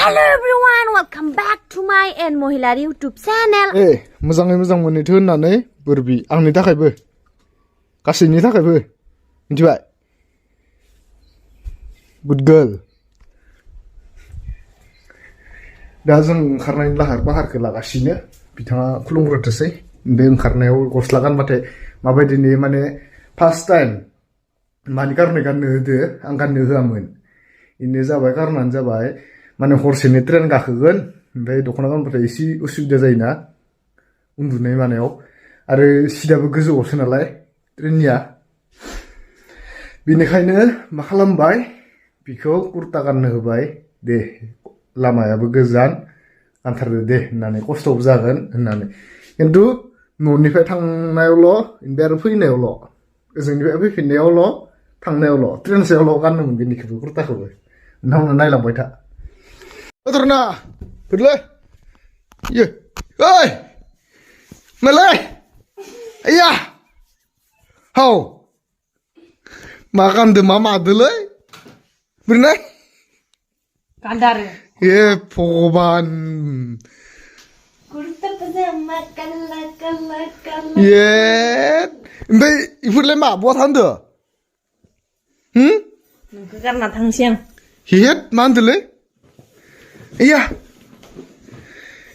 Hello everyone, welcome back to my and Mohilari YouTube channel. मोजाङै मोजां मोनैथो होननानै बोरबि आंनि थाखायबो गासैनि थाखायबो मिथिबाय गुड गार्ल दा जों ओंखारनायनि लाहार फाहारखौ लागासिनो बिथाङा खुलुमग्रोथोसै बे ओंखारनायाव गस्ला गानबाथाय माबायदि नुयो माने फार्स्ट टाइम मानि कारनै गाननो होदो आं गाननो होआमोन इनो जाबाय कारनानो जाबाय माने हरसेनि ट्रेन गाखोगोन ओमफ्राय दख'ना गानबाथाय एसे उसुबिदा जायोना उन्दुनाय मानायाव आरो सिटाबो गोजौआवसो नालाय ट्रेननिया बेनिखायनो मा खालामबाय बिखौ कुर्ता गाननो होबाय दे लामायाबो गोजान गानथारदो दे होननानै खस्थ'बो जागोन होननानै खिन्थु न'निफ्राय थांनायावल' ओमफ्राय आरो फैनायावल' ओजोंनिफ्राय फैफिननायावल' थांनायावल' ट्रेन सायावल' गाननो मोनगोन बेखौबो कुर्ताखौबो नोंथांमोना नायलांबाय था Otorna, perlu? Iya, oi, malay, iya, how, makan deh mama dulu, bener? Kandar. Iya, poban. Kurta pajama kala. Iya, mbak ibu lema buat anda? Nunggu karena tangsiang. Iya, mana dulu? Iya.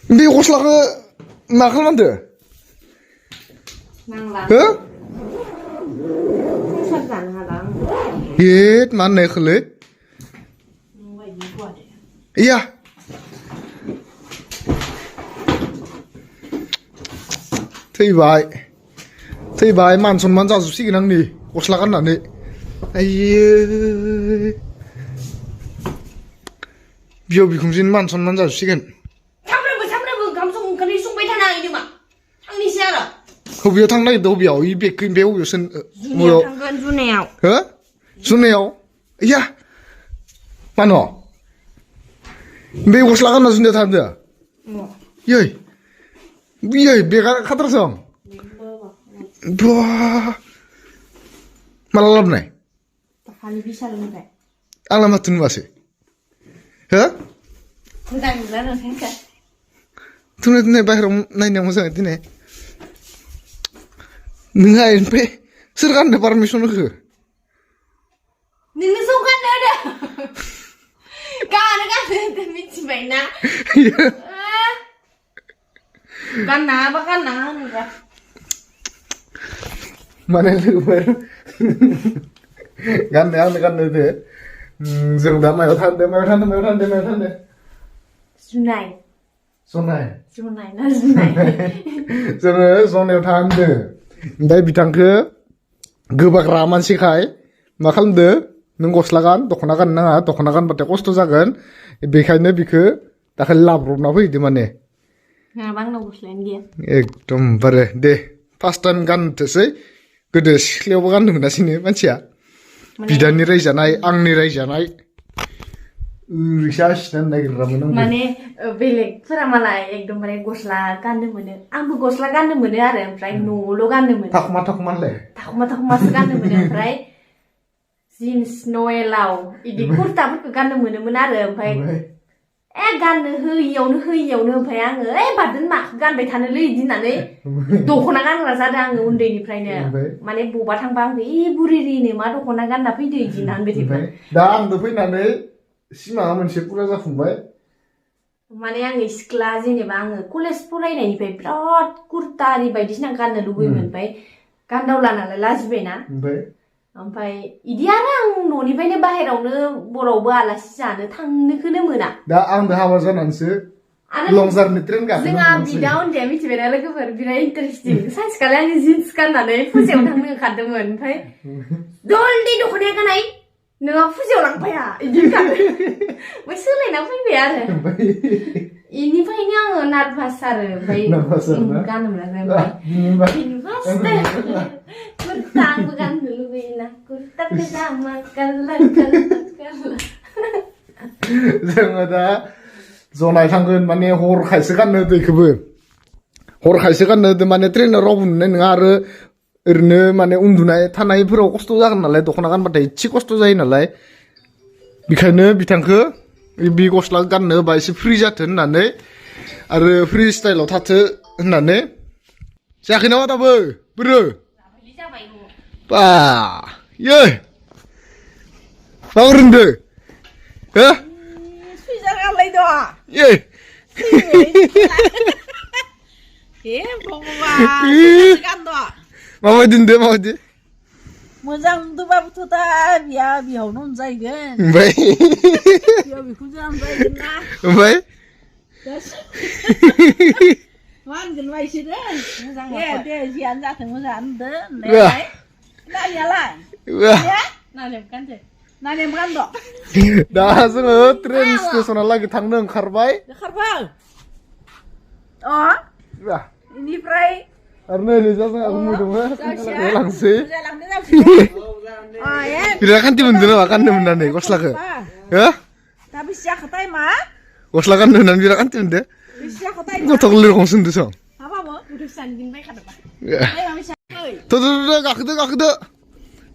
Ini gosla ke nakal mana? Nanglang. Hah? Sajan halang. Iya, mana kele? Iya. Thầy bài màn son màn ra giúp sĩ năng đi, gosla kan nani. Aiyah. 비오 비공진만 손만 잡으시겐. 삼레부 감성 그리 송배타나 이리마. 탕니 시아라. 호비오 탕나이 도비오 이백 그 배우 요선 뭐요? 당근 주네요. 어? 주네요. 야. 만어. 배우 슬라가나 준대 탄데. 뭐. 예이. 예이 배가 카드라성. 와. 말라랍네. Kali bisa lu nggak? Alamat tuh masih. Hah? Bukan enggak. Tuh bahir naik masang itu nih. Nengain pe, serkan deh permission ke? Nini sukan ada. Kan demi cibena. Kan apa kan enggak. Mana lu baru? Kan deh. Dừng đã mày thân đấy. Jonai. जोङो जनायाव थांदो ओमफ्राय बिथांखो गोबाग्रा मानसिखाय मा खालामदो नों गस्ला गान दख'ना गान नाङा दख'ना गानबाथाय खस्थ' जागोन बेखायनो बिखौ दाखालि लाब्रबना फैदो माने आंनाव गस्लायानो गैया एकदमबारे दे फार्स्ट टाइम गानथोसै गोदो सिख्लायावबो गाननो मोनासैनो मानसिया बिदानि रायजानाय आंनि रायजानाय रिसा सिनानै नागिरग्रामोन आंबो माने बेलेगफोरा मालाय एकदमबारे गस्ला गाननो मोनो आंबो गस्ला गाननो मोनो आरो ओमफ्राय न'ल' गाननो मोनो थाखुमालाय थाखुमासो गाननो मोनो ओमफ्राय जिन्स नवेलाव इदि कुर्ताफोरखौ गाननो मोनोमोन आरो ओमफ्राय गाननो होयियावनो ओमफ्राय आङो बादोन माखौ गानबाय थानोलै इदि होननानै दख'ना गानग्रा जादों आङो उन्दैनिफ्रायनो माने बबा थांबा आंखौ बुरिनो मा दख'ना गानना फैदो इदि होननानै बिदिमोन दा आंबो फैनानै सिमाङा मोनसे पुरा जाफुंबाय माने आङो सिख्ला जेनेबा आङो कलेज फरायनायनिफ्राय बिराद कुर्ता आरि बायदिसिना गाननो लुबैयोमोन ओमफ्राय गानदावला नालाय लाजिबायना ओमफ्राय इदि आरो आं न'निफ्रायनो बाहेरावनो बरावबो आलासि जानो थांनोखौनो मोना दा आंबो हाबा जानानैसो लं जार्नि ट्रेन गाखोनो जोंहा बिदा उन्दैया मिथिबायना लोगोफोर बिराद इन्टारेस्टिं सानसेखालि आङो जिन्स गाननानै फुजायाव थांनो ओंखारदोंमोन ओमफ्राय दलदि दख'नाया गानाय नोंहा फुजायाव लांफाया इदि होनखादों ओमफ्राय सोलायना फैबाय आरो इनिफ्रायनो आङो नार्भास आरो ओमफ्राय गाननो मोनाखै ओमफ्राय कुर्ता आंबो गाननो लुबैयोना कुर्ता पाजामा काला जोङो दा जनाय थांगोन माने हरखायसो गाननो होदो इखौबो हरखायसो गाननो होदो माने ट्रेनाव रावबो नुनाय नङा आरो ओरैनो माने उन्दुनाय थानायफोराव खस्थ' जागोन नालाय दख'ना गानबाथाय एसे खस्थ' जायो नालाय बेखायनो बिथांखो बि गस्ला गाननो होबा एसे फ्रि जाथों होननानै आरो फ्रि स्टाइलाव थाथो होननानै जायाखै नामा दाबो बोरो बा यो माबोरै होनदो हो सुइजार गानलाय द' यो हे भगवान गान द' माबायदि होनदो माबायदि मोजां नुदोंबाबोथ' दा बिहावनो मोनजाहैगोन ओमफ्राय बिहाव बिखुनजो मोनजाहैगोन ना ओमफ्राय मा होनगोन बा इसोरो मोजां दे जियानो जाथों मोजाङानो नुदो होननायालाय नानियालाय नानियाम गान द' दा जोङो ट्रेन स्टेसनालागै थांनो ओंखारबाय इनिफ्राय आरो नै जों aku मोदोमो लांसै बिराद खान्थि मोनदों नामा गाननो मोननानै गस्लाखौ हो दा बेसे जाखो टाइमा गस्ला गाननो होननानै बिराद खान्थि मोनदो बेसे जाखो टाइमा गथ' गोरलै रखम सोंदो सं हाबाबो थ' गाखोदो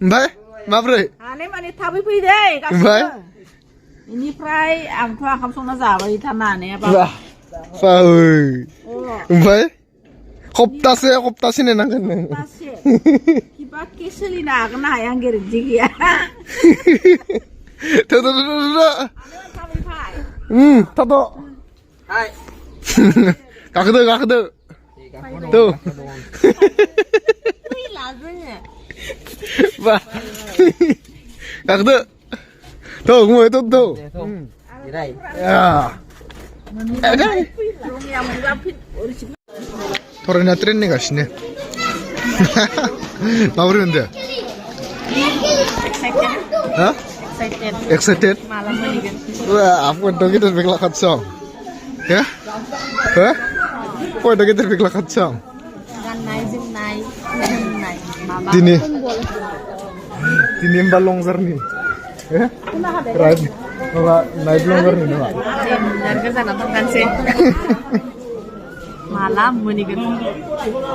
ओमफ्राय माब्रै हानाय माने थाबै फै दे ओमफ्राय इनिफ्राय आंथ' ओंखाम संना जाबाय थानो हानाया ओमफ्राय हप्तासे नेनांगोन नों किबाके सोलिनो हागोन ना हाया आं गेरेन्टि गैया थाद' गाखोदो थ' बा गाखोदो थ' गुमै थ' थरायना ट्रेन नेगासिनो माबोरै मोनदो एक्साइटेड फयदा गिदिर बेग लाखादों फयदा गिदिर बेग लाखादों दिनै होमबा लं जार्नि राइड माबा नाइट लं जार्नि नामा गोजानाव थांगानोसै माला मोनहैगोन